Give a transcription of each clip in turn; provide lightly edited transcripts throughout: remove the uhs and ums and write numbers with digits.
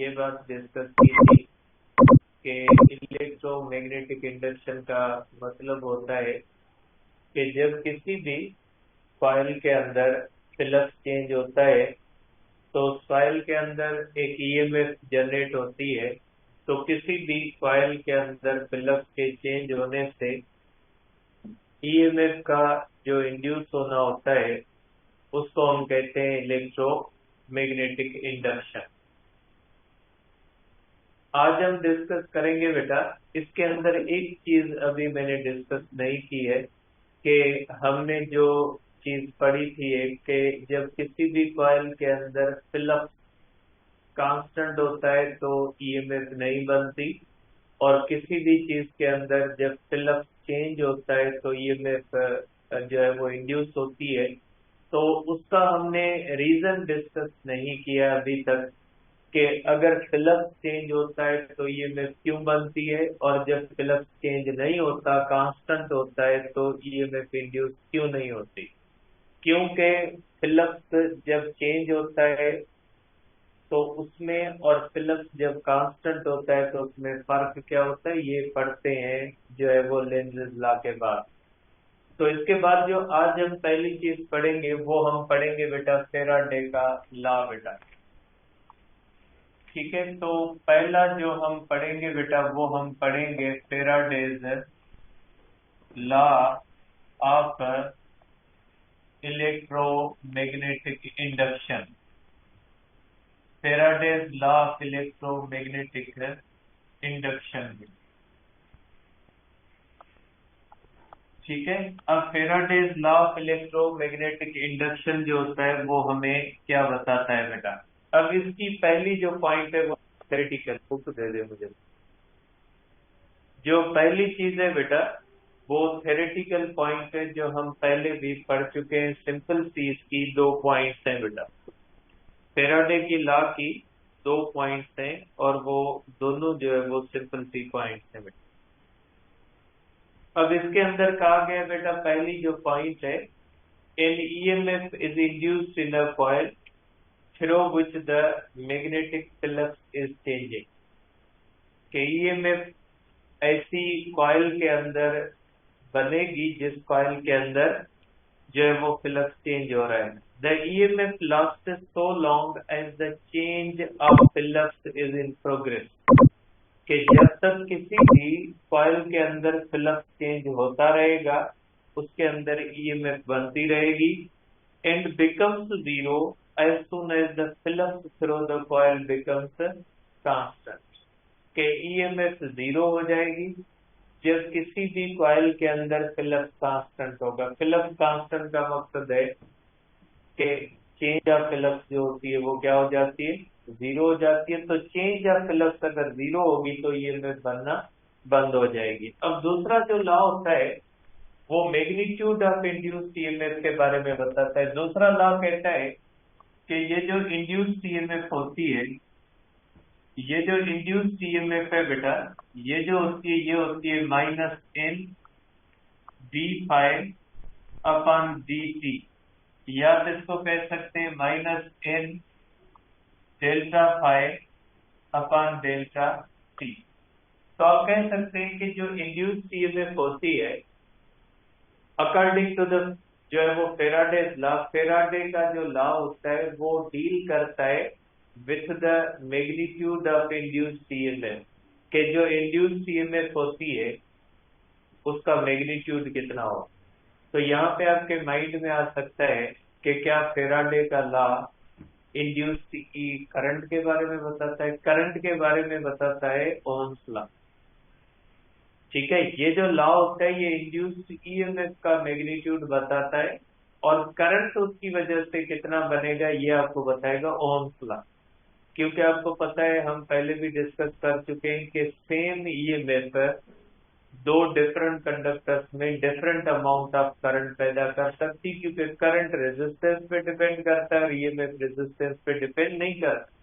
ये बात डिस्कस की थी कि इलेक्ट्रोमैग्नेटिक इंडक्शन का मतलब होता है कि जब किसी भी कॉइल के अंदर फ्लक्स चेंज होता है तो उस कॉइल के अंदर एक ईएमएफ जनरेट होती है। तो किसी भी कॉइल के अंदर फ्लक्स के चेंज होने से ईएमएफ का जो इंड्यूस होना होता है उसको हम कहते हैं इलेक्ट्रोमैग्नेटिक इंडक्शन। आज हम डिस्कस करेंगे बेटा, इसके अंदर एक चीज अभी मैंने डिस्कस नहीं की है कि हमने जो चीज पढ़ी थी कि जब किसी भी कॉइल के अंदर फ्लक्स कांस्टेंट होता है तो ईएमएफ नहीं बनती, और किसी भी चीज के अंदर जब फ्लक्स चेंज होता है तो ईएमएफ जो है वो इंड्यूस होती है। तो उसका हमने रीजन डिस्कस नहीं किया अभी तक कि अगर फ्लक्स चेंज होता है तो ईएमएफ क्यों बनती है, और जब फ्लक्स चेंज नहीं होता कांस्टेंट होता है तो ईएमएफ इंड्यूस क्यों नहीं होती। क्योंकि फ्लक्स जब चेंज होता है तो उसमें, और फ्लक्स जब कांस्टेंट होता है तो उसमें फर्क क्या होता है, ये पढ़ते हैं जो है वो लेंज़ेस लॉ के बाद। तो इसके बाद जो आज हम पहली चीज पढ़ेंगे वो हम पढ़ेंगे बेटा फैराडे का लॉ बेटा। ठीक है, तो पहला जो हम पढ़ेंगे बेटा वो हम पढ़ेंगे Faraday's law of electromagnetic induction. Faraday's law of electromagnetic induction. ठीक है, अब Faraday's law of electromagnetic induction जो होता है वो हमें क्या बताता है बेटा। अब इसकी पहली जो पॉइंट है वो थ्योरेटिकल, बुक दे दे मुझे। जो पहली चीज है बेटा वो थ्योरेटिकल पॉइंट है जो हम पहले भी पढ़ चुके हैं। सिंपल सी इसकी दो पॉइंट्स हैं बेटा, फैराडे की लॉ की दो पॉइंट्स हैं और वो दोनों जो है वो सिंपल सी पॉइंट्स हैं बेटा। अब इसके अंदर कहा गया बेटा, पहली जो पॉइंट है, an EMF is induced in a coil through which the magnetic flux is changing. के ईएमएफ ऐसी कॉइल के अंदर बनेगी जिस कॉइल के अंदर जो है वो फ्लक्स चेंज हो रहा है। The EMF last so long as the change of flux is in progress. कि जब तक किसी भी कॉइल के अंदर फ्लक्स चेंज होता रहेगा उसके अंदर ईएमएफ बनती रहेगी, and becomes zero as soon as the flux through the coil becomes constant. के ईएमएफ जीरो हो जाएगी जब किसी भी कॉइल के अंदर फ्लक्स कांस्टेंट होगा। फ्लक्स कांस्टेंट का मकसद है कि चेंज ऑफ फ्लक्स जो होती है वो क्या हो जाती है, जीरो हो जाती है। तो चेंज ऑफ फ्लक्स अगर जीरो होगी तो ईएमएफ बनना बंद हो जाएगी। अब दूसरा जो लॉ होता है वो मैग्नीट्यूड ऑफ इंड्यूस्ड ईएमएफ के बारे में बताता है। दूसरा लॉ कहता है कि ये जो इंड्यूस्ड ईएमएफ होती है, ये जो इंड्यूस्ड ईएमएफ है बेटा, ये जो होती है ये होती है minus N D phi upon D T, या तो इसको कह सकते हैं minus N delta phi upon delta T. तो आप कह सकते हैं कि जो इंड्यूस्ड ईएमएफ होती है अकॉर्डिंग टू द जो है वो फैराडे लॉ, फैराडे का जो लॉ होता है वो डील करता है with the magnitude of induced EMF. के जो इंड्यूस्ड ईएमएफ होती है उसका मैग्नीट्यूड कितना हो। तो यहाँ पे आपके माइंड में आ सकता है कि क्या फैराडे का लॉ इंड्यूस्ड की करंट के बारे में बताता है, करंट के बारे में बताता है ओम्स लॉ। ठीक है, ये जो लॉ होता है ये इंड्यूस्ड ईएमएफ का मैग्नीट्यूड बताता है, और करंट उसकी वजह से कितना बनेगा ये आपको बताएगा ओम्स लॉ। क्योंकि आपको पता है, हम पहले भी डिस्कस कर चुके हैं कि सेम ईएमएफ दो डिफरेंट कंडक्टर्स में डिफरेंट अमाउंट ऑफ करंट पैदा कर सकती, क्योंकि करंट रेजिस्टेंस पे डिपेंड करता है और ईएमएफ रेजिस्टेंस पे डिपेंड नहीं करता।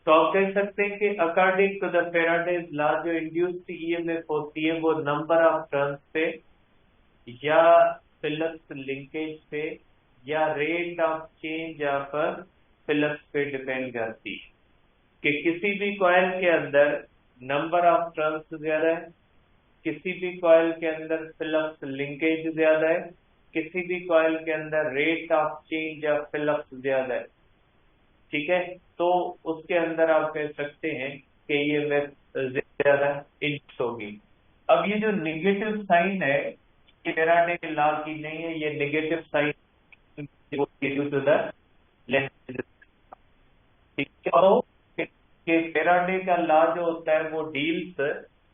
तो आप कह सकते हैं कि according to the Faraday's law जो इंड्यूस्ड ईएमएफ होती है वो नंबर ऑफ टर्न्स पे या फ्लक्स लिंकेज पे या rate of change of flux पे डिपेंड करती है। कि किसी भी कॉइल के अंदर नंबर ऑफ टर्न्स ज्यादा है, किसी भी कॉइल के अंदर फिलप्स लिंकेज ज्यादा है, किसी भी कॉइल के अंदर rate of change of Phelps ज्यादा है। ठीक है, तो उसके अंदर आप कह सकते हैं कि ये ज्यादा इंड्यूस होगी। अब ये जो नेगेटिव साइन है ये फैराडे के लॉ की नहीं है, ये नेगेटिव साइन कि फैराडे का लॉ जो होता है वो deals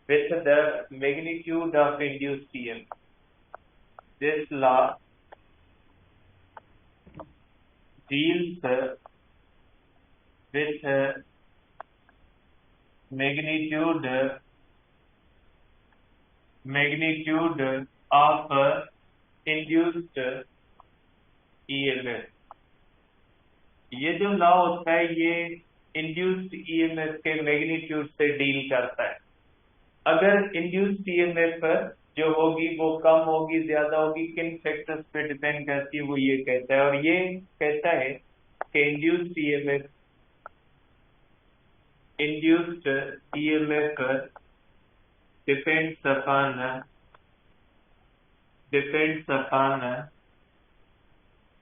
with the magnitude of induced EMF. This law deals with magnitude of induced EMF। ये जो लॉ होता है ये इंड्यूस्ड ईएमएफ के मैग्नीट्यूड से डील करता है। अगर इंड्यूस्ड ईएमएफ जो होगी वो कम होगी ज्यादा होगी, किन फैक्टर्स पे डिपेंड करती है वो ये कहता है। और ये कहता है कि इंड्यूस्ड ईएमएफ डिपेंड्स अपॉन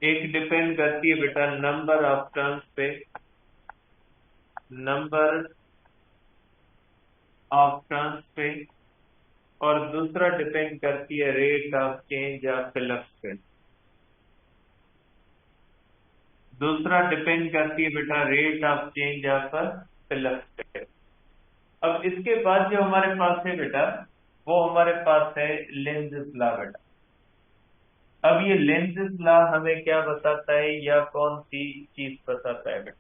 एक डिपेंड करती है बेटा नंबर ऑफ टर्न्स पे, और दूसरा डिपेंड करती है rate of change of Phelps पे। दूसरा डिपेंड करती है बेटा rate of change of Phelps पे। अब इसके बाद जो हमारे पास है बेटा वो हमारे पास है लेंज़ेस लॉ बेटा। अब ये लेंज़ेस लॉ हमें क्या बताता है या कौन सी चीज बताता है बेटा?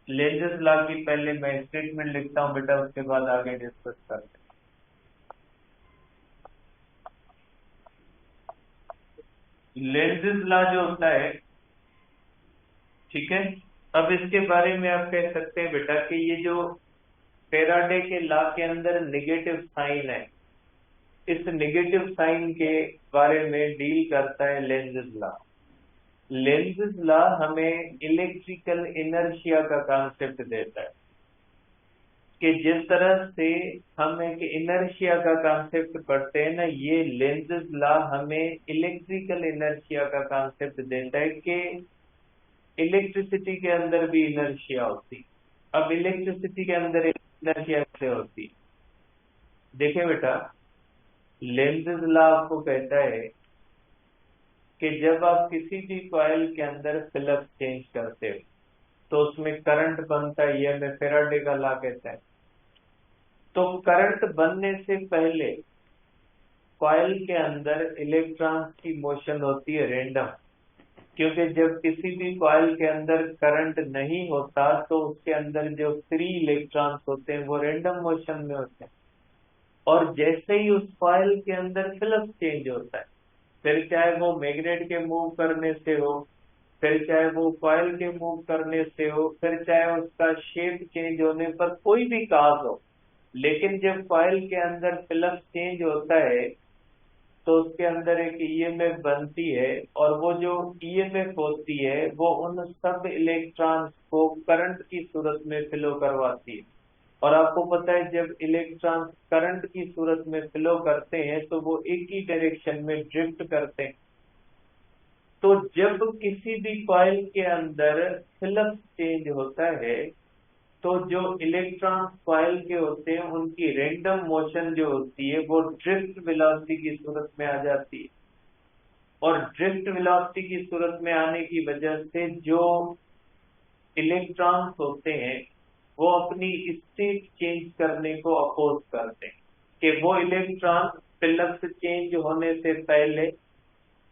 लेंज़ेस लॉ की पहले मैं स्टेटमेंट लिखता हूं बेटा, उसके बाद आगे डिस्कस करते हैं। लेंज़ेस लॉ जो होता है, ठीक है, अब इसके बारे में आप कह सकते हैं बेटा कि ये जो फैराडे के लॉ के अंदर नेगेटिव साइन है, इस नेगेटिव साइन के बारे में डील करता है लेंज़ेस लॉ। लेंज़ेस लॉ हमें इलेक्ट्रिकल इनर्शिया का कॉन्सेप्ट देता है कि जिस तरह से हम एक इनर्शिया का कॉन्सेप्ट पढ़ते हैं ना, ये लेंज़ेस लॉ हमें इलेक्ट्रिकल इनर्शिया का कॉन्सेप्ट देता है कि इलेक्ट्रिसिटी के अंदर भी इनर्शिया होती है। अब इलेक्ट्रिसिटी के अंदर इनर्शिया कैसे होती है? देखिए बेटा, लेंज़ेस लॉ आपको कहता है कि जब आप किसी भी कॉइल के अंदर फिलप्स चेंज करते हो तो उसमें करंट बनता है, यह हमें फैराडे का लॉ कहता है। तो करंट बनने से पहले कॉइल के अंदर इलेक्ट्रॉन्स की मोशन होती है रेंडम, क्योंकि जब किसी भी कॉइल के अंदर करंट नहीं होता तो उसके अंदर जो फ्री इलेक्ट्रॉन्स होते हैं वो रेंडम मोशन में होते हैं। और जैसे ही उस कॉइल के अंदर फिलप्स चेंज होता है, फिर चाहे वो मैग्नेट के मूव करने से हो, फिर चाहे वो कॉइल के मूव करने से हो, फिर चाहे उसका शेप चेंज होने पर कोई भी काज हो, लेकिन जब कॉइल के अंदर फिलप्स चेंज होता है तो उसके अंदर एक ईएमएफ बनती है, और वो जो ईएमएफ होती है वो उन सब इलेक्ट्रॉन्स को करंट की सूरत में फ्लो करवाती है। और आपको पता है जब इलेक्ट्रॉन्स करंट की सूरत में फ्लो करते हैं तो वो एक ही डायरेक्शन में ड्रिफ्ट करते हैं। तो जब किसी भी कॉइल के अंदर फिलप्स चेंज होता है तो जो इलेक्ट्रॉन कॉइल के होते हैं उनकी रैंडम मोशन जो होती है वो ड्रिफ्ट वेलोसिटी की सूरत में आ जाती है। और ड्रिफ्ट वेलोसिटी की सूरत में आने की वजह से जो इलेक्ट्रॉन्स होते हैं वो अपनी स्टेट चेंज करने को अपोज करते हैं, कि वो इलेक्ट्रॉन फिलप्स चेंज होने से पहले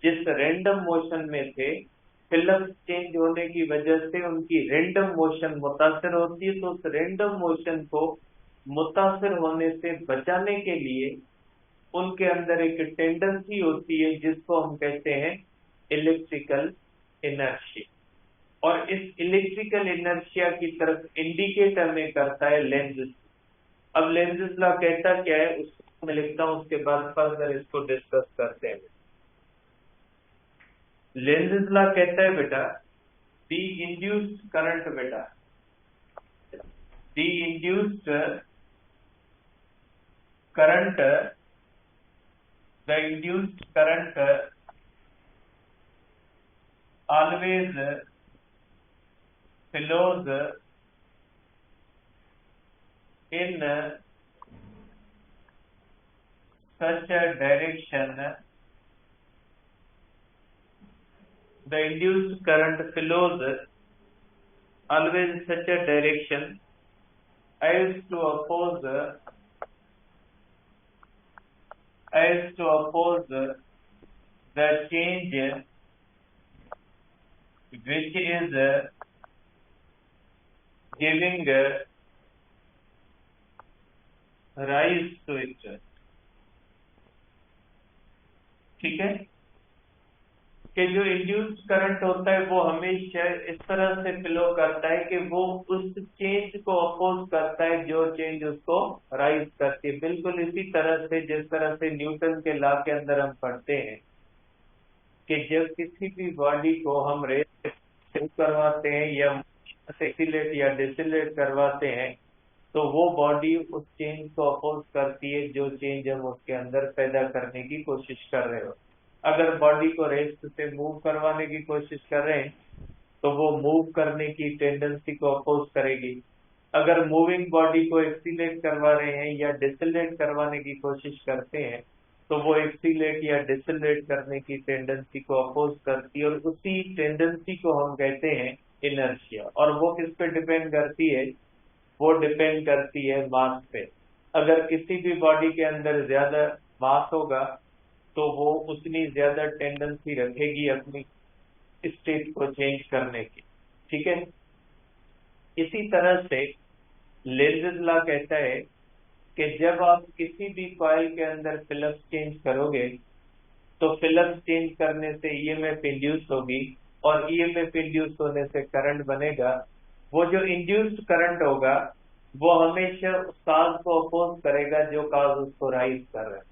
जिस रैंडम मोशन में थे, फिलप्स चेंज होने की वजह से उनकी रैंडम मोशन मुतासिर होती है। तो उस रैंडम मोशन को मुतासिर होने से बचाने के लिए उनके अंदर एक टेंडेंसी होती है जिसको हम कहते हैं इलेक्ट्रिकल इनर्शिया। और इस इलेक्ट्रिकल इनर्शिया की तरफ इंडिकेट हमें करता है लेंज़ेस। अब लेंज़ेस लॉ कहता क्या है उसको मैं लिखता हूं, उसके बाद फर्दर इसको डिस्कस करते हैं। लेंज़ेस लॉ कहता है बेटा दी इंड्यूस्ड करंट बेटा, the induced current always flows in such a direction. The induced current flows always in such a direction as to oppose the change which is giving rise to it. ठीक है, कि जो induced current होता है वो हमेशा इस तरह से फ्लो करता है कि वो उस चेंज को अपोज करता है जो चेंज उसको राइज करती है। बिल्कुल इसी तरह से जिस तरह से न्यूटन के लॉ के अंदर हम पढ़ते हैं कि जब किसी भी बॉडी को हम रेस करवाते हैं या एक्सीलरेट या डिसेलरेट करवाते हैं तो वो बॉडी उस चेंज को अपोज करती है जो चेंज हम उसके अंदर पैदा करने की कोशिश कर रहे हो। अगर बॉडी को रेस्ट से मूव करवाने की कोशिश कर रहे हैं तो वो मूव करने की टेंडेंसी को अपोज करेगी। अगर मूविंग बॉडी को एक्सीलरेट करवा रहे हैं या डिसेलरेट करवाने की कोशिश करते हैं तो वो एक्सीलरेट या डिसेलरेट करने की टेंडेंसी को अपोज करती है और उसी टेंडेंसी को हम कहते हैं इनर्शिया। और वो किस पे डिपेंड करती है? वो डिपेंड करती है मास पे। अगर किसी भी बॉडी के अंदर ज्यादा मास होगा तो वो उतनी ज्यादा टेंडेंसी रखेगी अपनी स्टेट को चेंज करने की। ठीक है, इसी तरह से लेंज़ेस लॉ कहता है कि जब आप किसी भी कॉइल के अंदर फ्लक्स चेंज करोगे तो फ्लक्स चेंज करने से ईएमएफ इंड्यूस होगी और ईएमएफ इंड्यूस होने से करंट बनेगा। वो जो इंड्यूस्ड करंट होगा वो हमेशा उस काज को अपोज करेगा जो काज उसको राइज कर रहा है।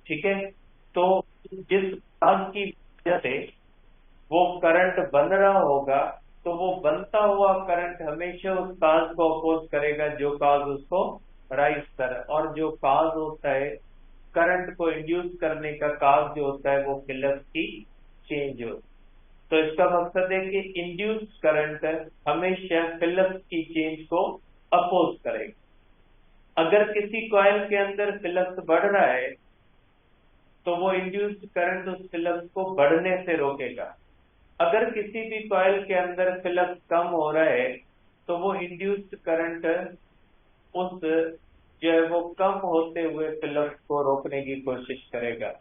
ठीक है, तो जिस काज की वजह से वो करंट बन रहा होगा तो वो बनता हुआ करंट हमेशा उस काज को अपोज करेगा जो काज उसको राइज कर। और जो काज होता है करंट को इंड्यूस करने का काज जो होता है वो फ्लक्स की चेंज हो। तो इसका मकसद है कि इंड्यूस्ड करंट हमेशा फ्लक्स की चेंज को अपोज करेगा। अगर किसी कॉइल के अंदर फ्लक्स बढ़ रहा है तो वो इंड्यूस्ड करंट उस फ्लक्स को बढ़ने से रोकेगा। अगर किसी भी कॉइल के अंदर फ्लक्स कम हो रहा है तो वो इंड्यूस्ड करंट उस जो है वो कम होते हुए फ्लक्स को रोकने की कोशिश करेगा।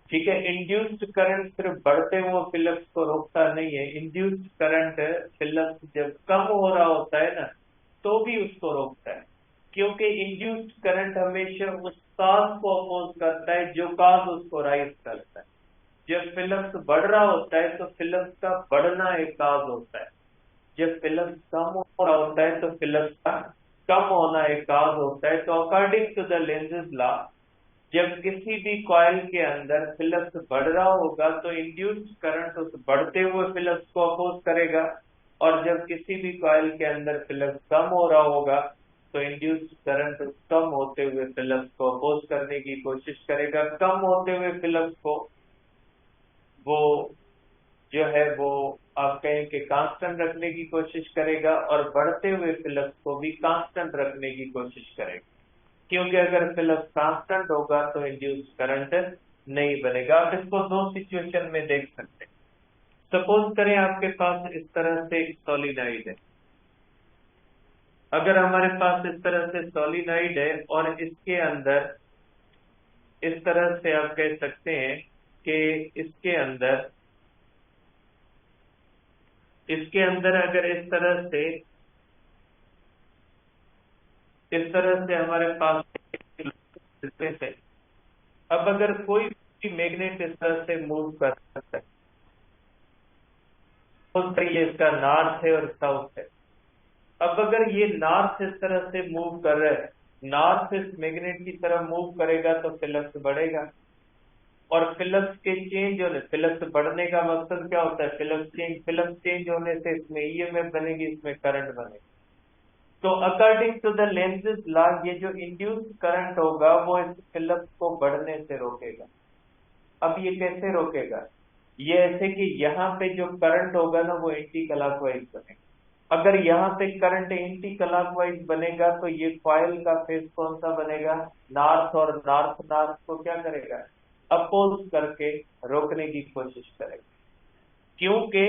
ठीक है, इंड्यूस्ड करंट सिर्फ बढ़ते हुए फ्लक्स को रोकता नहीं है। इंड्यूस्ड करंट फ्लक्स जब कम हो रहा होता है ना तो भी उसको रोकता है, क्योंकि इंड्यूस्ड करंट हमेशा उस काज को अपोज करता है जो काज उसको राइज करता है। जब फ्लक्स बढ़ रहा होता है तो फ्लक्स का बढ़ना एक काज होता है, जब फ्लक्स कम हो रहा होता है तो फ्लक्स का कम होना एक काज होता है। तो अकॉर्डिंग टू द लेंज़ेस लॉ जब किसी भी कॉइल के अंदर फ्लक्स बढ़ रहा होगा तो इंड्यूस्ड करंट उस बढ़ते हुए फ्लक्स को अपोज करेगा और जब किसी भी कॉइल के अंदर फ्लक्स कम हो रहा होगा तो इंड्यूस्ड करंट कम होते हुए फ्लक्स को अपोज करने की कोशिश करेगा। कम होते हुए फ्लक्स को वो जो है वो आप कहें कि कांस्टेंट रखने की कोशिश करेगा और बढ़ते हुए फ्लक्स को भी कांस्टेंट रखने की कोशिश करेगा, क्योंकि अगर फ्लक्स कांस्टेंट होगा तो इंड्यूस्ड करंट नहीं बनेगा। आप इसको दो सिचुएशन में देख सकते हैं। सपोज करें आपके पास इस तरह से सोलिनॉइड है। अगर हमारे पास इस तरह से सोलिनॉइड है और इसके अंदर इस तरह से आप कह सकते हैं कि इसके अंदर अगर इस तरह से हमारे पास है। अब अगर कोई भी मैग्नेट इस तरह से मूव कर सकता है तो ये इसका नॉर्थ है और साउथ है। अब अगर ये नॉर्थ इस तरह से मूव कर रहा है, नॉर्थ इस मैग्नेट की तरफ मूव करेगा तो फ्लक्स बढ़ेगा और फ्लक्स के चेंज होने, फ्लक्स बढ़ने का मकसद क्या होता है? फ्लक्स चेंज होने से इसमें ईएमएफ बनेगी, इसमें करंट बनेगा। तो अकॉर्डिंग टू द लेंज़ेस लॉ ये जो इंड्यूस करंट होगा वो इस फिलअप को बढ़ने से रोकेगा। अब ये कैसे रोकेगा? ये ऐसे कि यहाँ पे जो करंट होगा ना वो एंटी क्लॉकवाइज बनेगा। अगर यहाँ पे करंट एंटी क्लॉकवाइज बनेगा तो ये कॉइल का फेस कौन सा बनेगा? नॉर्थ, और नॉर्थ नॉर्थ को क्या करेगा? अपोज करके रोकने की कोशिश करेगा। क्योंकि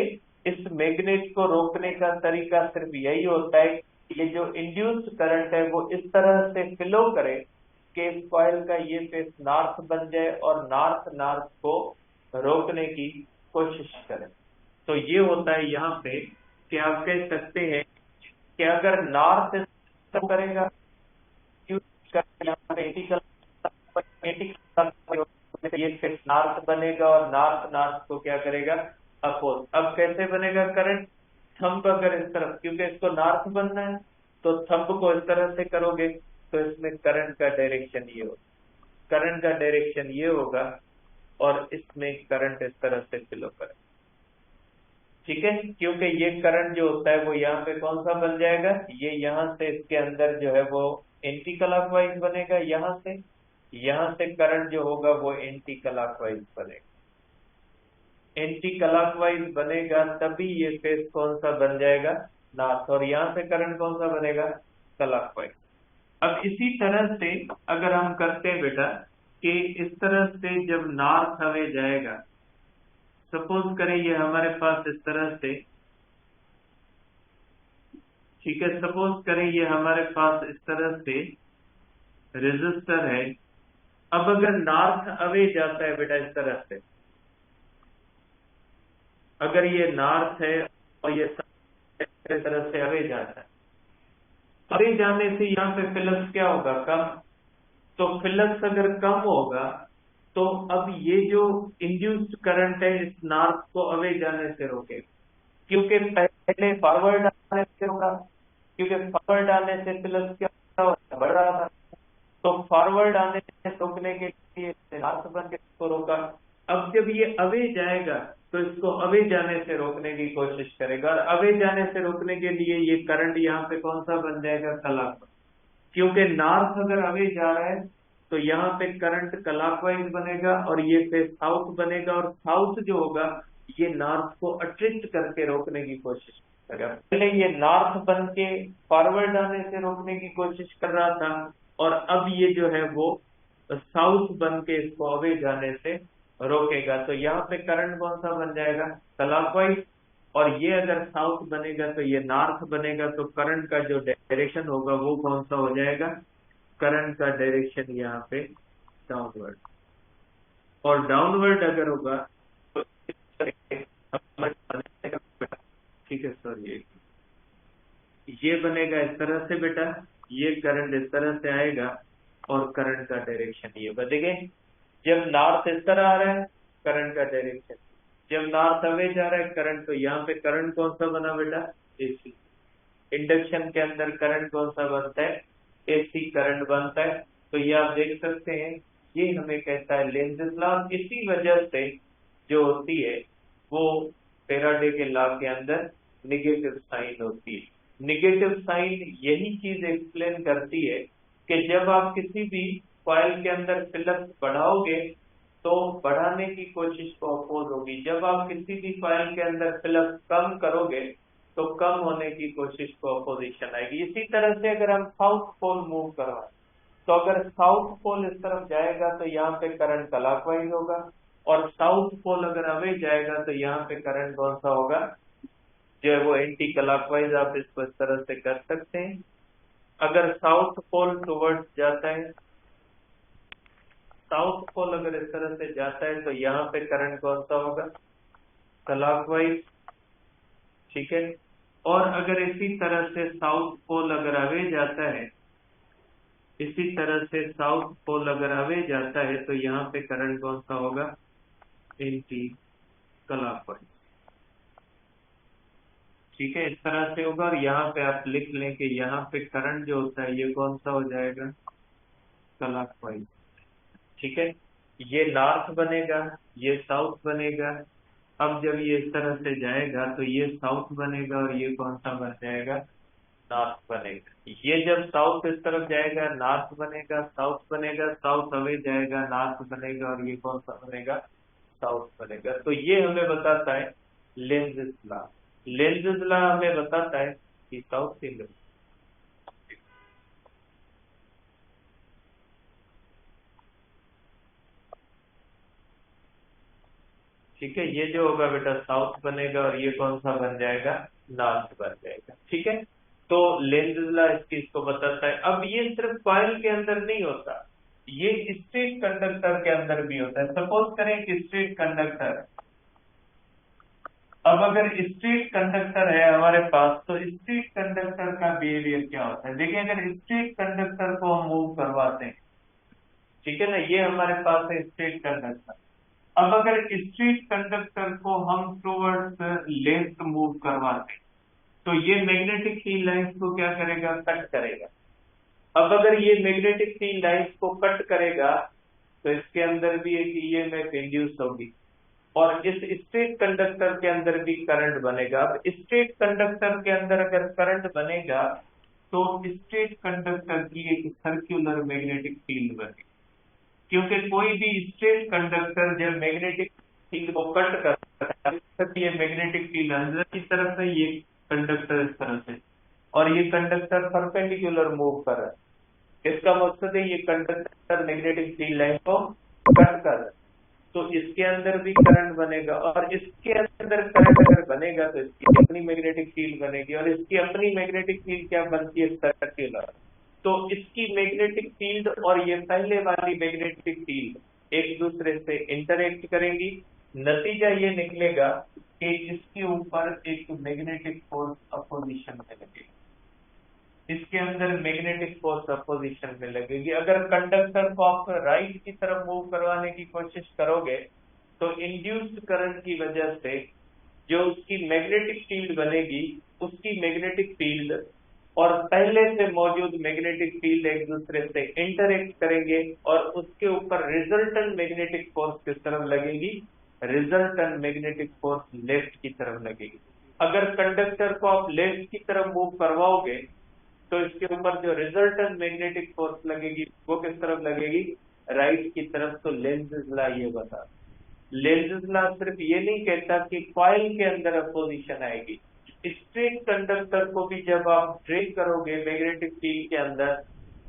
इस मैग्नेट को रोकने का तरीका सिर्फ यही होता है कि ये जो इंड्यूस्ड करंट है वो इस तरह से फ्लो करे कि इस कॉइल का ये फेस नॉर्थ बन जाए और नॉर्थ नॉर्थ को रोकने की कोशिश करे। तो ये होता है यहाँ पे कि आप कह सकते हैं कि अगर नॉर्थ करेगा ये फेस नॉर्थ बनेगा और नॉर्थ नॉर्थ को क्या करेगा? अपोज। अब कैसे बनेगा करंट? थंब अगर इस तरफ, क्योंकि इसको नॉर्थ बनना है तो थंब को इस तरह से करोगे तो इसमें करंट का डायरेक्शन ये होगा, करंट का डायरेक्शन ये होगा और इसमें करंट इस तरह से फ्लो करेगा। ठीक है, क्योंकि ये करंट जो होता है वो यहाँ पे कौन सा बन जाएगा? ये यहाँ से इसके अंदर जो है वो एंटी क्लॉकवाइज बनेगा, यहाँ से करंट जो होगा वो एंटी क्लॉकवाइज बनेगा। एंटी क्लॉकवाइज बनेगा तभी ये फेस कौन सा बन जाएगा? नॉर्थ, और यहाँ से करंट कौन सा बनेगा? क्लॉकवाइज। अब इसी तरह से अगर हम करते हैं बेटा कि इस तरह से जब नॉर्थ अवे जाएगा, सपोज करें ये हमारे पास इस तरह से, ठीक है, सपोज करें ये हमारे पास इस तरह से रेजिस्टर है। अब अगर नॉर्थ अवे जाता है बेटा इस तरह से, अगर ये नॉर्थ है और ये इस तरह से अवे जाता है, अवे जाने से यहाँ पे फ्लक्स क्या होगा? कम। तो फ्लक्स अगर कम होगा तो अब ये जो इंड्यूस्ड करंट है इस नॉर्थ को अवे जाने से रोकेगा, क्योंकि पहले फॉरवर्ड आने से होगा, क्योंकि फॉरवर्ड आने से फ्लक्स क्या बढ़ रहा था, तो फॉरवर्ड आने से रोकने के लिए नॉर्थ बन के इसको रोका। अब जब ये अवे जाएगा तो इसको अवे जाने से रोकने की कोशिश करेगा, और अवे जाने से रोकने के लिए ये करंट यहाँ पे कौन सा बन जाएगा? क्लॉकवाइज। क्योंकि नॉर्थ अगर अवे जा रहा है तो यहाँ पे करंट क्लॉकवाइज बनेगा और ये फिर साउथ बनेगा, और साउथ जो होगा ये नॉर्थ को अट्रैक्ट करके रोकने की कोशिश करेगा। पहले ये नॉर्थ बन के फॉरवर्ड आने से रोकने की कोशिश कर रहा था, और अब ये जो है वो साउथ बन के इसको अवे जाने से रोकेगा। तो यहाँ पे करंट कौन सा बन जाएगा? क्लॉकवाइज। और ये अगर साउथ बनेगा तो ये नॉर्थ बनेगा, तो करंट का जो डायरेक्शन होगा वो कौन सा हो जाएगा? करंट का डायरेक्शन यहाँ पे डाउनवर्ड। और डाउनवर्ड अगर होगा तो ठीक है सर, ये बनेगा इस तरह से बेटा, ये करंट इस तरह से आएगा और करंट का डायरेक्शन ये बदलेंगे। जब नॉर्थ इस तरह आ रहा है करंट का डायरेक्शन, जब नॉर्थ अवे जा रहा है करंट, तो यहाँ पे करंट कौन सा बना बेटा? एसी। इंडक्शन के अंदर करंट कौन सा बनता है? एसी करंट बनता है। तो ये आप देख सकते हैं, ये हमें कहता है लेंज़ेस लॉ। इसी वजह से जो होती है वो फैराडे के लॉ के अंदर निगेटिव साइन होती है। निगेटिव साइन यही चीज एक्सप्लेन करती है कि जब आप किसी भी कॉइल के अंदर फ्लक्स बढ़ाओगे तो बढ़ाने की कोशिश को अपोज होगी, जब आप किसी भी कॉइल के अंदर फ्लक्स कम करोगे तो कम होने की कोशिश को अपोजिशन आएगी। इसी तरह से अगर हम साउथ पोल मूव करवाएं, तो अगर साउथ पोल इस तरफ जाएगा तो यहाँ पे करंट क्लॉकवाइज होगा, और साउथ पोल अगर अवे जाएगा तो यहाँ पे करंट कौन सा होगा? जो है वो एंटी क्लॉकवाइज। आप इसको इस तरह से कर सकते हैं। अगर साउथ पोल टुवर्ड्स जाता है, साउथ पोल अगर इस तरह से जाता है तो यहाँ पे करंट कौन सा होगा? क्लॉकवाइज। ठीक है, और अगर इसी तरह से साउथ पोल अगर अवे जाता है, इसी तरह से साउथ पोल अगर अवे जाता है तो यहाँ पे करंट कौन सा होगा? Anti clockwise. ठीक है, इस तरह से होगा। और यहाँ पे आप लिख लें कि यहाँ पे करंट जो होता है ये कौन सा हो जाएगा? क्लॉकवाइज। ठीक है, ये नॉर्थ बनेगा, ये साउथ बनेगा। अब जब ये इस तरह से जाएगा तो ये साउथ बनेगा और ये कौन सा बन जाएगा? नॉर्थ बनेगा। साउथ इस तरफ जाएगा नॉर्थ बनेगा, साउथ बनेगा, साउथ अवे जाएगा नॉर्थ बनेगा, और ये कौन सा बनेगा, साउथ बनेगा। तो ये हमें बताता है लेंज़ लॉ। लेंज़ लॉ हमें बताता है कि साउथ सिंगल। ठीक है, ये जो होगा बेटा साउथ बनेगा, और ये कौन सा बन जाएगा, नॉर्थ बन जाएगा। ठीक है, तो लेंज़ लॉ इस चीज को बताता है। अब ये सिर्फ कॉइल के अंदर नहीं होता, ये स्ट्रेट कंडक्टर के अंदर भी होता है। सपोज करें कि स्ट्रेट कंडक्टर, अब अगर स्ट्रेट कंडक्टर है हमारे पास, तो स्ट्रेट कंडक्टर का बिहेवियर क्या होता है। देखिए, अगर स्ट्रेट कंडक्टर को हम मूव करवाते हैं, ठीक है ना, ये हमारे पास है स्ट्रेट कंडक्टर। अब अगर स्ट्रेट कंडक्टर को हम टुवर्ड्स लेफ्ट मूव करवाते हैं, तो ये मैग्नेटिक फील्ड लाइंस को क्या करेगा, कट करेगा। अब अगर ये मैग्नेटिक फील्ड लाइंस को कट करेगा, तो इसके अंदर भी एक ईएमएफ इंड्यूस होगी, और इस स्ट्रेट कंडक्टर के अंदर भी करंट बनेगा। अब स्ट्रेट कंडक्टर के अंदर अगर करंट बनेगा, तो स्ट्रेट कंडक्टर की एक सर्कुलर मैग्नेटिक फील्ड बनेगी, क्योंकि कोई भी स्ट्रेट कंडक्टर जब मैग्नेटिक फील्ड को कट करता है, ये मैग्नेटिक फील्ड अंदर की तरफ है, ये कंडक्टर इस तरह से, और ये कंडक्टर परपेंडिकुलर मूव कर रहा है। इसका मकसद है ये कंडक्टर मैग्नेटिक फील्ड लाइन को कट कर रहा है, तो इसके अंदर भी करंट बनेगा, और इसके अंदर करंट अगर बनेगा तो इसकी अपनी मैग्नेटिक फील्ड बनेगी, और इसकी अपनी मैग्नेटिक फील्ड क्या बनती है, सर्कुलर। तो इसकी मैग्नेटिक फील्ड और ये पहले वाली मैग्नेटिक फील्ड एक दूसरे से इंटरेक्ट करेंगी। नतीजा ये निकलेगा कि इसके ऊपर एक मैग्नेटिक फोर्स अपोजिशन में लगेगी, इसके अंदर मैग्नेटिक फोर्स अपोजिशन में लगेगी। अगर कंडक्टर को आप राइट की तरफ मूव करवाने की कोशिश करोगे, तो इंड्यूस्ड करंट की वजह से जो उसकी मैग्नेटिक फील्ड बनेगी, उसकी मैग्नेटिक फील्ड और पहले से मौजूद मैग्नेटिक फील्ड एक दूसरे से इंटरेक्ट करेंगे, और उसके ऊपर रिजल्टेंट मैग्नेटिक फोर्स किस तरफ लगेगी, रिजल्टेंट मैग्नेटिक फोर्स लेफ्ट की तरफ लगेगी। अगर कंडक्टर को आप लेफ्ट की तरफ मूव करवाओगे, तो इसके ऊपर जो रिजल्टेंट मैग्नेटिक फोर्स लगेगी वो किस तरफ लगेगी, राइट की तरफ। तो लेंज़ लॉ ये बता, लेंज़ लॉ सिर्फ ये नहीं कहता कि कॉइल के अंदर अपोजिशन आएगी, स्ट्रेट कंडक्टर को भी जब आप ड्रेग करोगे मैग्नेटिक फील्ड के अंदर,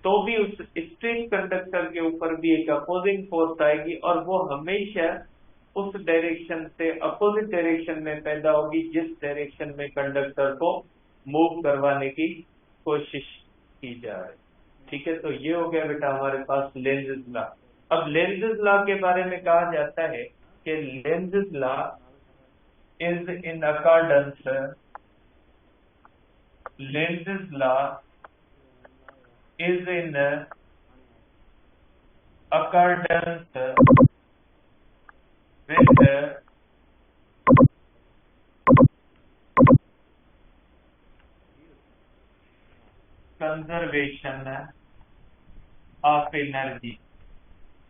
तो भी उस स्ट्रेट कंडक्टर के ऊपर भी एक अपोजिंग फोर्स आएगी, और वो हमेशा उस डायरेक्शन से अपोजिट डायरेक्शन में पैदा होगी जिस डायरेक्शन में कंडक्टर को मूव करवाने की कोशिश की जा रही। ठीक है, तो ये हो गया बेटा हमारे पास लेंज़ लॉ। अब लेंज़ लॉ के बारे में कहा जाता है कि Lenz law is in accordance, Lenz law is in accordance with conservation of energy.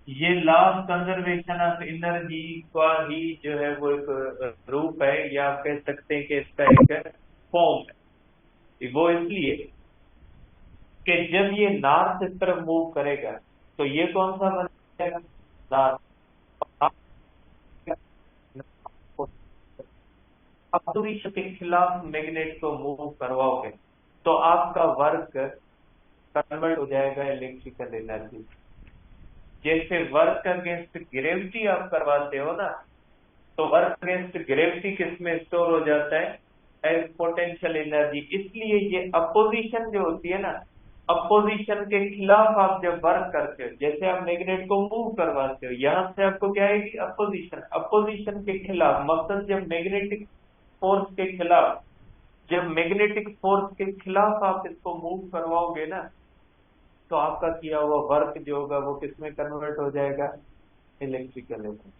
ये law of conservation of energy का ही जो है वो एक रूप है, या आप कह सकते हैं कि इसका एक फॉर्म है। वो इसलिए कि जब ये नॉर्थ इस तरफ मूव करेगा, तो ये कौन सा बन जाएगा, नॉर्थ। अपोजिशन के खिलाफ मैग्नेट को मूव करवाओगे, तो आपका वर्क कन्वर्ट हो जाएगा इलेक्ट्रिकल एनर्जी। जैसे वर्क अगेंस्ट ग्रेविटी आप करवाते हो ना, तो वर्क अगेंस्ट ग्रेविटी किस में स्टोर हो जाता है, एज पोटेंशियल एनर्जी। इसलिए ये अपोजिशन जो होती है ना, अपोजिशन के खिलाफ आप जब वर्क करते हो, जैसे आप मैग्नेट को मूव करवाते हो, यहां से आपको क्या आएगी, अपोजिशन। अपोजिशन के खिलाफ मतलब जब मैग्नेटिक फोर्स के खिलाफ, जब मैग्नेटिक फोर्स के खिलाफ आप इसको मूव करवाओगे ना, तो आपका किया हुआ वर्क जो होगा वो किसमें कन्वर्ट हो जाएगा, इलेक्ट्रिकल एनर्जी।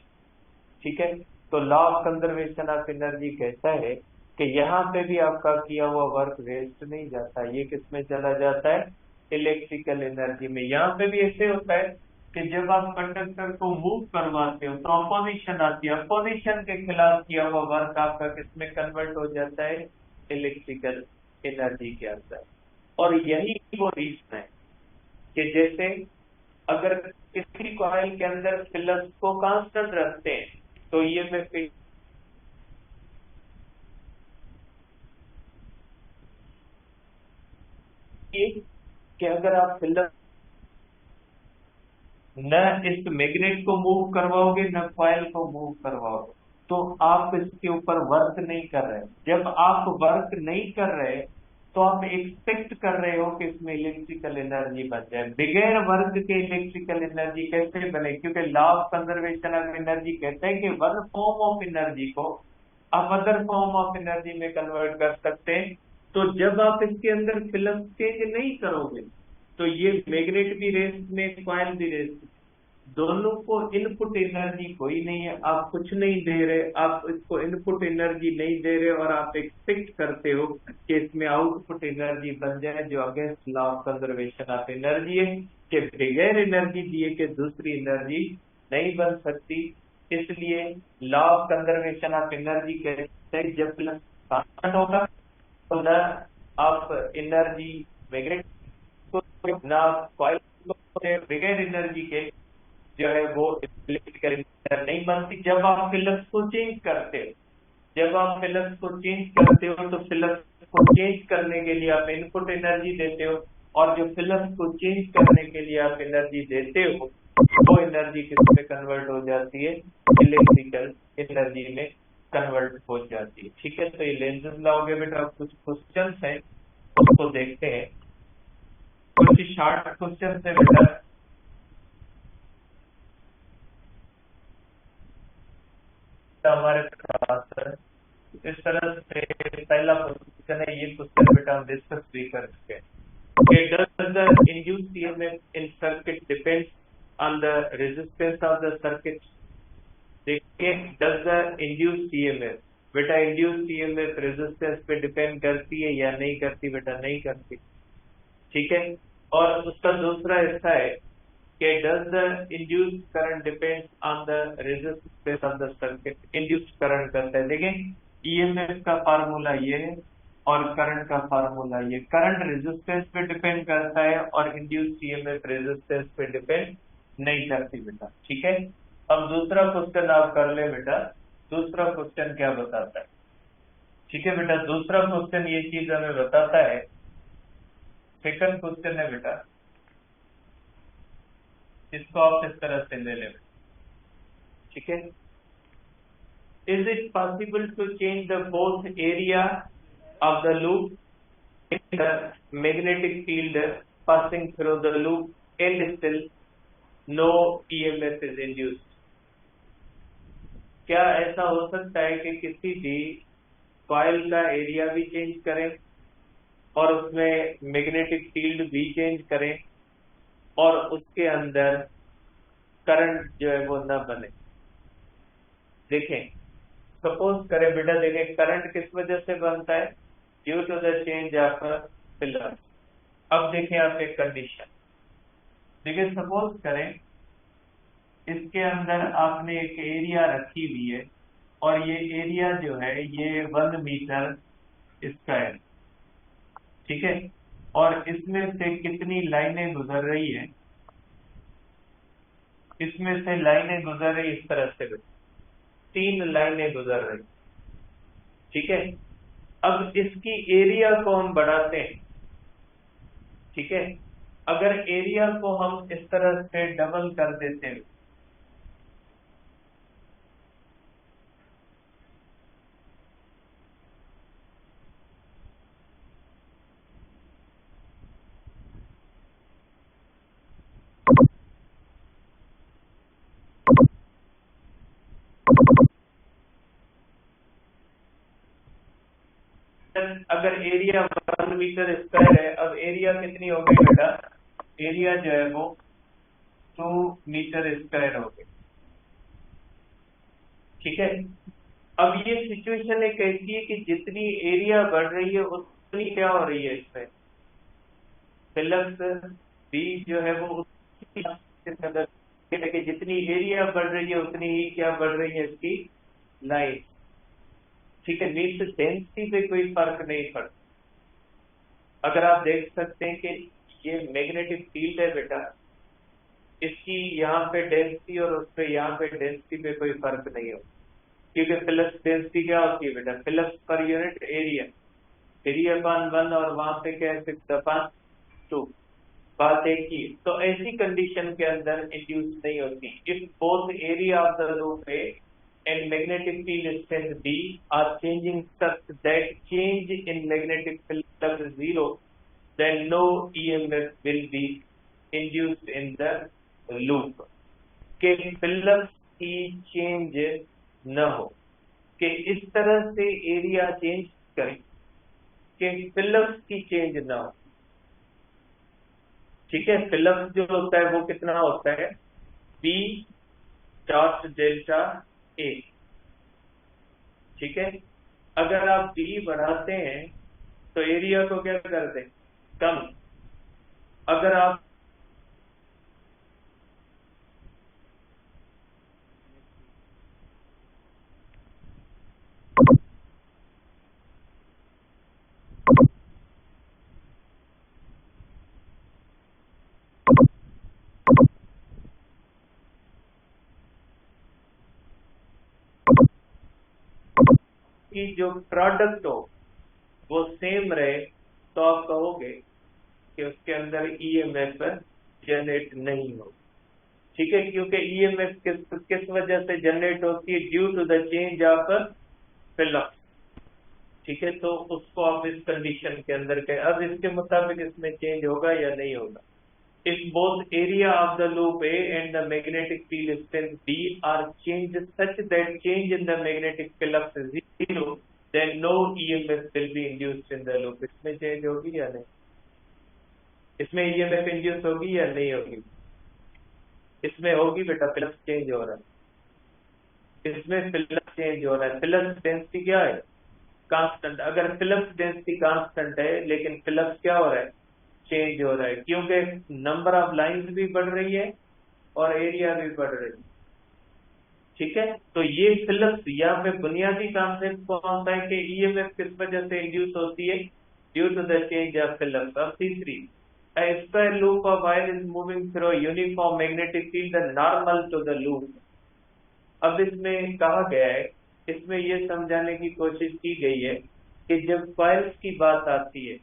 ठीक है, तो law of conservation of energy कहता है कि यहाँ पे भी आपका किया हुआ वर्क वेस्ट नहीं जाता, ये किसमें चला जाता है, इलेक्ट्रिकल एनर्जी में। यहाँ पे भी ऐसे होता है कि जब आप कंडक्टर को मूव करवाते हो तो अपोजिशन आती है, अपोजिशन के खिलाफ किया हुआ वर्क आपका किसमें कन्वर्ट हो जाता है, इलेक्ट्रिकल एनर्जी के अंदर। और यही वो रीजन है कि जैसे अगर किसी कॉइल के अंदर फिलप्स को कांस्टेंट रखते हैं तो ईएमएफ कि अगर आप फिलप्स न इस मैग्नेट को मूव करवाओगे न कॉइल को मूव करवाओगे तो आप इसके ऊपर वर्क नहीं कर रहे। जब आप वर्क नहीं कर रहे तो आप एक्सपेक्ट कर रहे हो कि इसमें इलेक्ट्रिकल एनर्जी बन जाए। बगैर वर्क के इलेक्ट्रिकल एनर्जी कैसे बने? क्योंकि law of conservation of energy कहते हैं कि वन फॉर्म ऑफ एनर्जी को आप अदर फॉर्म ऑफ एनर्जी में कन्वर्ट कर सकते हैं। तो जब आप इसके अंदर फिल्म चेंज नहीं करोगे तो ये मैग्नेट भी रेस्ट में, कॉइल भी रेस्ट, दोनों को इनपुट एनर्जी कोई नहीं है, आप कुछ नहीं दे रहे, आप इसको इनपुट एनर्जी नहीं दे रहे और आप एक्सपेक्ट करते हो कि इसमें आउटपुट एनर्जी बन जाए, जो against law of conservation of energy है कि बगैर एनर्जी दिए के दूसरी एनर्जी नहीं बन सकती। इसलिए law of conservation of energy कहते हैं जब प्लस कांस्टेंट होगा तो न आप एनर्जी मैग्नेट को ना कॉइल को, बगैर एनर्जी के जो है वो इलेक्ट्रिकल एनर्जी नहीं बनती। जब आप फिलप्स को चेंज करते हो, जब आप फिलप्स को चेंज करते हो तो फिलप्स को चेंज करने के लिए आप इनपुट एनर्जी देते हो और जो फिलप्स को चेंज करने के लिए आप एनर्जी देते हो वो एनर्जी किसमें कन्वर्ट हो जाती है? इलेक्ट्रिकल एनर्जी में कन्वर्ट हो जाती है। ठीक है, तो ये लेंज़ेस लॉ हो गया बेटा। कुछ क्वेश्चंस हैं उसको देखते हैं, कुछ शॉर्ट क्वेश्चंस है बेटा। हमारे पास इस तरह से पहला क्वेश्चन है, ये क्वेश्चन बेटा हम डिस्कस भी कर चुके हैं। Does the induced EMF in circuit depends on the resistance of the circuit? देखिए, does the induced EMF, बेटा induced EMF रेजिस्टेंस पे डिपेंड करती है या नहीं करती? बेटा नहीं करती। ठीक है, और उसका दूसरा हिस्सा है कि does the induced current depends on the resistance of the circuit? induced current करता है, देखें EMF का फार्मूला ये है और करंट का फार्मूला ये। करंट रेजिस्टेंस पे डिपेंड करता है और इंड्यूस्ड ईएमएफ रेजिस्टेंस पे डिपेंड नहीं करती बेटा। ठीक है, अब दूसरा क्वेश्चन आप कर ले बेटा। दूसरा क्वेश्चन क्या बताता है? ठीक है बेटा, दूसरा क्वेश्चन ये चीज हमें बताता है। सेकंड क्वेश्चन है बेटा, इसको आप इस तरह से ले ले। ठीक है, is it possible to change the both area of the loop in the magnetic field passing through the loop and still no EMF is induced? क्या ऐसा हो सकता है कि किसी भी कॉइल का एरिया भी चेंज करें और उसमें मैग्नेटिक फील्ड भी चेंज करें और उसके अंदर करंट जो है वो न बने? देखें, सपोज करें बेटा, देखें करंट किस वजह से बनता है? Due to the change of flux. अब देखें आप एक कंडीशन, देखिए सपोज करें इसके अंदर आपने एक एरिया रखी हुई है और ये एरिया जो है ये 1 मीटर स्क्वायर। ठीक है, और इसमें से कितनी लाइनें गुजर रही है? इसमें से लाइनें गुजर रही इस तरह से, 3 लाइनें गुजर रही। ठीक है, अब इसकी एरिया को हम बढ़ाते हैं। ठीक है, अगर एरिया को हम इस तरह से डबल कर देते हैं अगर एरिया 1 मीटर स्क्वायर है, अब एरिया कितनी हो गई बेटा? एरिया जो है वो 2 मीटर स्क्वायर हो गई। ठीक है, अब ये सिचुएशन एक ऐसी है कि जितनी एरिया बढ़ रही है उतनी क्या हो रही है? इसमें फिलप्स भी जो है वो जितनी एरिया बढ़ रही है उतनी ही क्या बढ़ रही है? इसकी लाइन। ठीक है, मीन्स डेंसिटी पे कोई फर्क नहीं पड़ता। अगर आप देख सकते हैं कि ये मैग्नेटिक फील्ड है बेटा, इसकी यहाँ पे डेंसिटी और उस पे यहाँ पे डेंसिटी पे कोई फर्क नहीं हो, क्योंकि फ्लक्स डेंसिटी क्या होती है बेटा, फ्लक्स पर यूनिट एरिया, 3/1 और वहां पे क्या है 6/2, बात एक ही। तो ऐसी कंडीशन के अंदर इंड्यूस नहीं होती if both area of the loop A and magnetic field strength B are changing such that change in magnetic flux is zero, then no EMF will be induced in the loop। के flux की change न हो, कि इस तरह से area change करें कि फ्लक्स की चेंज ना हो। ठीक है, फ्लक्स जो होता है वो कितना होता है, B डॉट डेल्टा A। ठीक है, अगर आप B बढ़ाते हैं तो एरिया को क्या कर दें, कम। अगर आप की जो प्रोडक्ट हो वो सेम रहे तो आप कहोगे कि उसके अंदर ईएमएफ जनरेट नहीं हो। ठीक है, क्योंकि ईएमएफ किस वजह से जनरेट होती है, due to the change of flux. ठीक है, तो उसको आप इस कंडीशन के अंदर कहें। अब इसके मुताबिक इसमें चेंज होगा या नहीं होगा। If both area of the loop A and the magnetic field strength B are changed such that change in the magnetic flux is zero, then no EMF will be induced in the loop। इसमें change होगी या नहीं, इसमें EMF induce होगी या नहीं होगी, इसमें होगी बेटा, फ्लक्स चेंज हो रहा है, इसमें फ्लक्स चेंज हो रहा है। फ्लक्स डेंसिटी क्या है, कांस्टेंट। अगर फ्लक्स डेंसिटी कांस्टेंट है लेकिन फ्लक्स क्या हो रहा है, चेंज हो रहा है, क्योंकि नंबर ऑफ लाइंस भी बढ़ रही है और एरिया भी बढ़ रही है। ठीक है, तो ये फ्लक्स यहाँ पे बुनियादी कॉन्सेप्ट कौन सा है कि ईएमएफ किस वजह से इंड्यूस होती है, due to the change of flux. अब तीसरी, a square loop of wire is moving through a uniform magnetic field normal to the loop। अब इसमें कहा गया है, इसमें ये समझाने की कोशिश की गई है कि जब कॉइल्स की बात आती है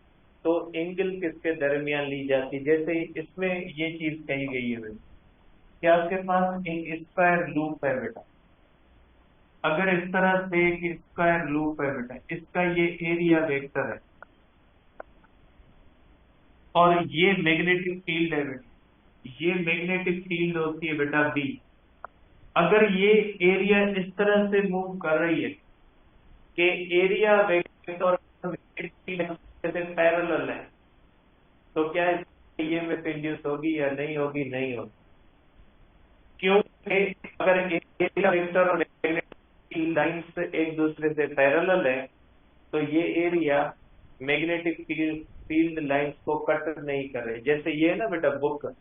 तो एंगल किसके दरमियान ली जाती है। जैसे इसमें ये चीज कही गई है कि आपके पास एक स्क्वायर लूप है बेटा, अगर इस तरह से एक स्क्वायर लूप है बेटा, इसका ये एरिया वेक्टर है और ये मैग्नेटिक फील्ड है बेटा, ये मैग्नेटिक फील्ड होती है बेटा बी। अगर ये एरिया इस तरह से मूव कर रही है कि एरिया वेक्टर और मैग्नेटिक फील्ड से पैरेलल है, तो क्या ईएमएफ इंड्यूस होगी या नहीं होगी, नहीं होगी। क्योंकि अगर एरिया वेक्टर और मैग्नेटिक फील्ड लाइंस एक दूसरे से पैरेलल है तो ये एरिया मैग्नेटिक फील्ड लाइंस को कट नहीं कर रहे। जैसे ये है ना बेटा बुक,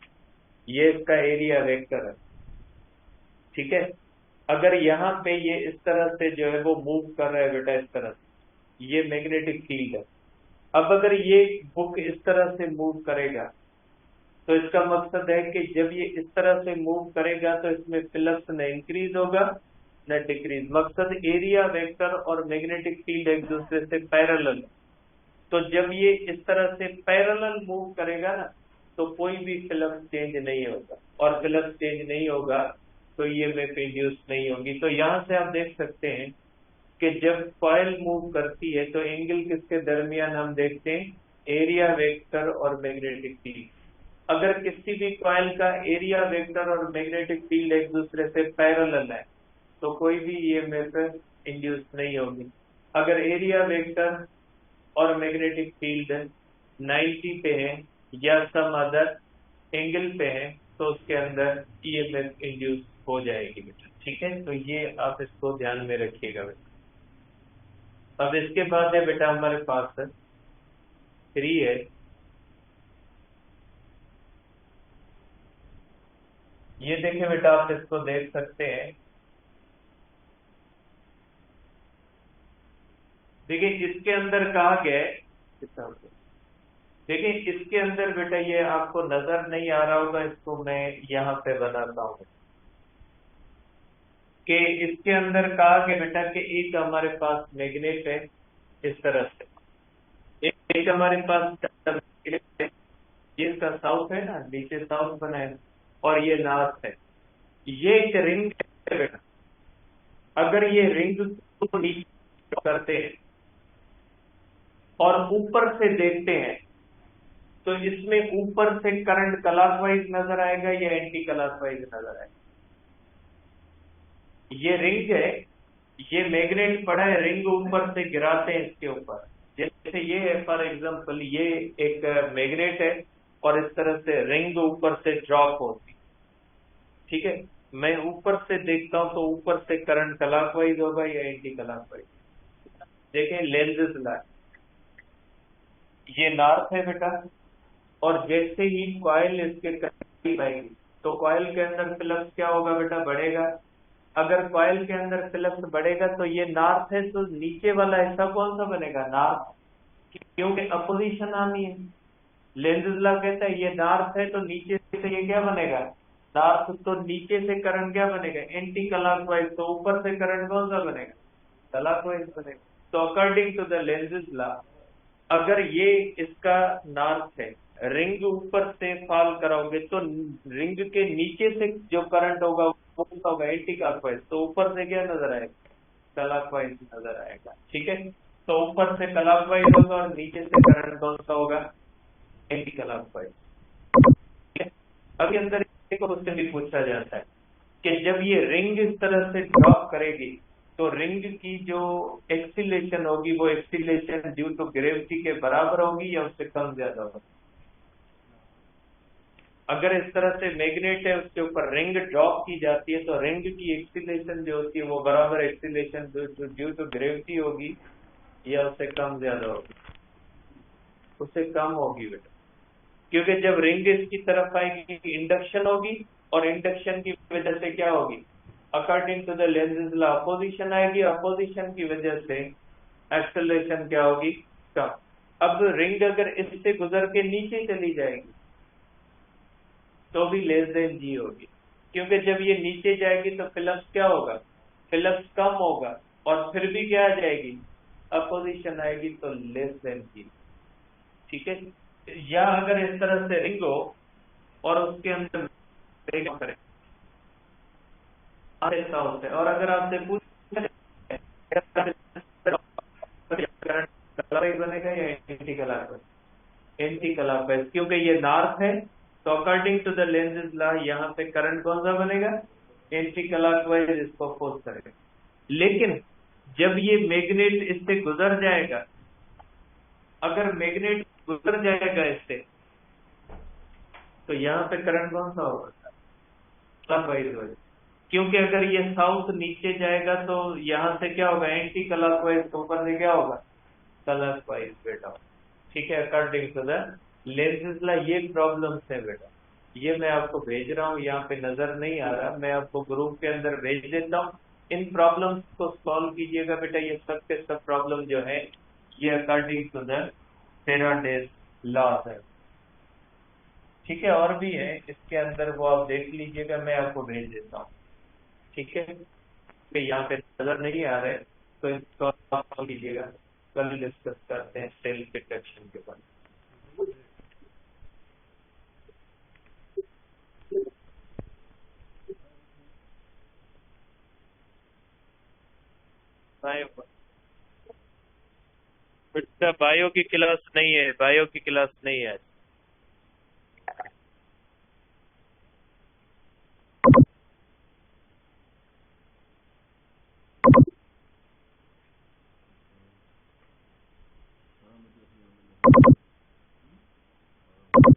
ये इसका एरिया वेक्टर है। ठीक है, अगर यहाँ पे ये इस तरह से जो है वो मूव कर रहा है बेटा, इस तरह से, ये मैग्नेटिक फील्ड है। अब अगर ये बुक इस तरह से मूव करेगा तो इसका मकसद है कि जब ये इस तरह से मूव करेगा तो इसमें फ्लक्स न इंक्रीज होगा न डिक्रीज। मकसद एरिया वेक्टर और मैग्नेटिक फील्ड एक दूसरे से पैरेलल, तो जब ये इस तरह से पैरेलल मूव करेगा ना तो कोई भी फ्लक्स चेंज नहीं होगा, और फ्लक्स चेंज नहीं होगा तो ईएमएफ इंड्यूस नहीं होगी। तो यहाँ से आप देख सकते हैं कि जब कॉइल मूव करती है तो एंगल किसके दरमियान हम देखते हैं, एरिया वेक्टर और मैग्नेटिक फील्ड। अगर किसी भी कॉइल का एरिया वेक्टर और मैग्नेटिक फील्ड एक दूसरे से पैरेलल है तो कोई भी ईएमएफ इंड्यूस नहीं होगी। अगर एरिया वेक्टर और मैग्नेटिक फील्ड 90 पे है या सम अदर एंगल पे है तो उसके अंदर ईएमएफ इंड्यूस हो जाएगी बेटा। ठीक है, तो ये आप इसको ध्यान में रखिएगा बेटा। अब इसके बाद है बेटा हमारे पास 3 है, ये देखिए बेटा, आप इसको देख सकते हैं। देखिए इसके अंदर कहा गया है, देखिए इसके अंदर बेटा ये आपको नजर नहीं आ रहा होगा, इसको मैं यहाँ पे बनाता हूँ कि इसके अंदर कहा कि बेटा कि एक हमारे पास मैग्नेट है इस तरह से, एक हमारे पास magnet है, ये इसका साउथ है ना, नीचे साउथ बना है और ये नॉर्थ है। ये एक रिंग है बेटा, अगर ये रिंग को नीचे करते हैं और ऊपर से देखते हैं तो इसमें ऊपर से करंट क्लॉकवाइज नजर आएगा या एंटी क्लॉकवाइज नजर आएगा। ये रिंग है, ये मैग्नेट पड़ा है, रिंग ऊपर से गिराते हैं इसके ऊपर, जैसे ये है फॉर एग्जांपल, ये एक मैग्नेट है और इस तरह से रिंग ऊपर से ड्रॉप होती, ठीक है। मैं ऊपर से देखता हूं तो ऊपर से करंट क्लॉकवाइज होगा या एंटी क्लॉकवाइज। देखें लेंजेस ला, ये नॉर्थ है बेटा, और जैसे ही कॉइल इसके करीब आएगी तो कॉइल के अंदर फ्लक्स क्या होगा बेटा, बढ़ेगा। अगर कॉइल के अंदर फ्लक्स बढ़ेगा तो ये नॉर्थ है, तो नीचे वाला हिस्सा कौन सा बनेगा, नॉर्थ, क्योंकि अपोजिशन आनी है। लेंजेस लॉ कहता है ये नॉर्थ है तो नीचे से ये क्या बनेगा, नॉर्थ, तो नीचे से करंट क्या बनेगा, एंटी क्लॉकवाइज, तो ऊपर से करंट कौन सा बनेगा, क्लॉकवाइज बनेगा। तो according to the Lenz's law, अगर ये इसका नॉर्थ है, रिंग ऊपर से फॉल कराओगे तो रिंग के नीचे से जो करंट होगा वो कौन सा होगा, एंटी क्लॉकवाइज, तो ऊपर से क्या नजर आएगा, क्लॉकवाइज नजर आएगा, ठीक है। तो ऊपर से क्लॉकवाइज होगा और नीचे से करंट कौन सा होगा, एंटी क्लॉकवाइज, ठीक है। अब के अंदर एक क्वेश्चन भी पूछा जाता है कि जब ये रिंग इस तरह से ड्रॉप करेगी तो रिंग की जो एक्सीलेशन होगी वो एक्सीलेशन ड्यू टू ग्रेविटी के बराबर होगी या उससे कम ज्यादा होगी। अगर इस तरह से मैग्नेट है उसके ऊपर रिंग ड्रॉप की जाती है तो रिंग की एक्सीलेशन जो होती है वो बराबर एक्सीलेशन ड्यू टू ग्रेविटी होगी या उससे कम ज्यादा होगी, उससे कम होगी बेटा, क्योंकि जब रिंग इसकी तरफ आएगी इंडक्शन होगी और इंडक्शन की वजह से क्या होगी, according to the Lenz's law opposition आएगी, अपोजिशन की वजह से एक्सेलरेशन क्या होगी, कम। अब रिंग अगर इससे गुजर के नीचे चली जाएगी तो भी लेस देन जी होगी, क्योंकि जब ये नीचे जाएगी तो फ्लक्स क्या होगा, फ्लक्स कम होगा और फिर भी क्या आ जाएगी, अपोजिशन आएगी तो लेस देन जी, ठीक है। या अगर इस तरह से रिंग हो और उसके अंदर करें साउथ है, और अगर आपसे पूछे करंट बनेगा या एंटी क्लॉकवाइज, एंटी क्लॉकवाइज, क्योंकि ये नॉर्थ है तो according to the Lenz's law यहाँ पे करंट कौन सा बनेगा, एंटी क्लॉकवाइज, इसको फोर्स करेगा। लेकिन जब ये मैग्नेट इससे गुजर जाएगा, अगर मैग्नेट गुजर जाएगा इससे तो यहाँ पे करंट कौन सा होगा, क्लॉकवाइज होगा, क्योंकि अगर ये साउथ नीचे जाएगा तो यहाँ से क्या होगा, एंटी क्लॉकवाइज, तो ऊपर से क्या होगा, क्लॉकवाइज बेटा, ठीक है। According to the Lenz's law ये प्रॉब्लम्स है बेटा, ये मैं आपको भेज रहा हूँ, यहाँ पे नजर नहीं आ रहा, मैं आपको ग्रुप के अंदर भेज देता हूँ। इन प्रॉब्लम्स को सॉल्व कीजिएगा बेटा, ये सब के सब प्रॉब्लम जो है ये according to the Faraday's law है, ठीक है। और भी है इसके अंदर, वो आप देख लीजिएगा, मैं आपको भेज देता हूँ, ठीक है। कि यहाँ पे नजर नहीं आ रहा है तो इसको आप सॉल्व कीजिएगा, कल डिस्कस करते हैं सेल्फ डिटेक्शन के बारे में। बायो, बेटा बायो की क्लास नहीं है, बायो की क्लास नहीं है।